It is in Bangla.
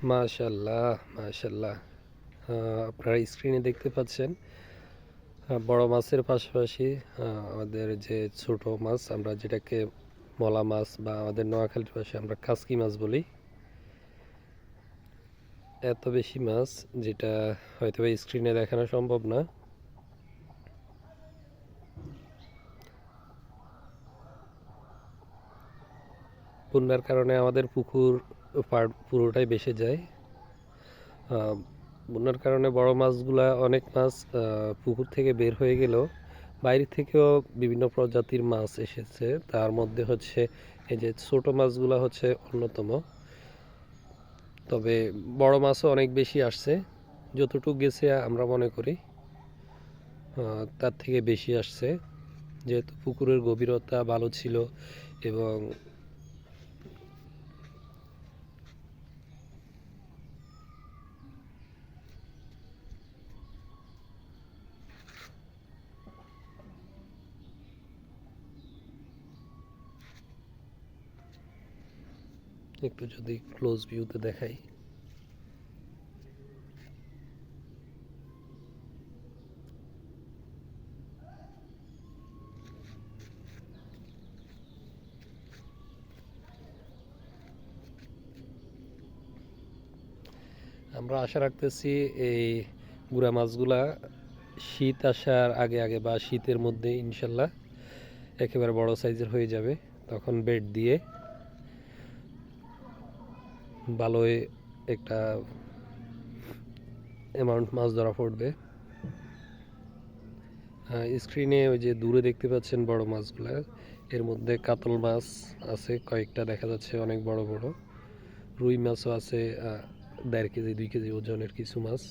মাশাল্লাহ, মাশাল্লাহ। আপনারা স্ক্রিনে দেখতে পাচ্ছেন বড় মাছের পাশাপাশি আমাদের যে ছোট মাছ আমরা যেটাকে মলা মাছ বা আমাদের নোয়াখালীর পাশে আমরা কাসকি মাছ বলি। এত বেশি মাছ যেটা হয়তো স্ক্রিনে দেখানো সম্ভব না। বন্যার কারণে আমাদের পুকুর পুরোটাই ভেসে যায়। বন্যার কারণে বড় মাছগুলা অনেক মাছ পুকুর থেকে বের হয়ে গেলেও বাইরে থেকেও বিভিন্ন প্রজাতির মাছ এসেছে। তার মধ্যে হচ্ছে এই যে ছোট মাছগুলা হচ্ছে অন্যতম। তবে বড় মাছও অনেক বেশি আসছে, যতটুকু গেছে আমরা মনে করি তার থেকে বেশি আসছে, যেহেতু পুকুরের গভীরতা ভালো ছিল। এবং একটু যদি ক্লোজ ভিউতে দেখাই, আমরা আশা রাখতেছি এই গুড়া মাছগুলা শীত আসার আগে আগে বা শীতের মধ্যে ইনশাল্লাহ একেবারে বড় সাইজের হয়ে যাবে। তখন বেড দিয়ে ভালোই একটা অ্যামাউন্ট মাছ ধরা পড়বে। স্ক্রিনে ওই যে দূরে দেখতে পাচ্ছেন বড় মাছগুলা, এর মধ্যে কাতল মাছ আছে কয়েকটা দেখা যাচ্ছে, অনেক বড় বড় রুই মাছও আছে, 1.5 কেজি 2 কেজি ওজনের কিছু মাছ।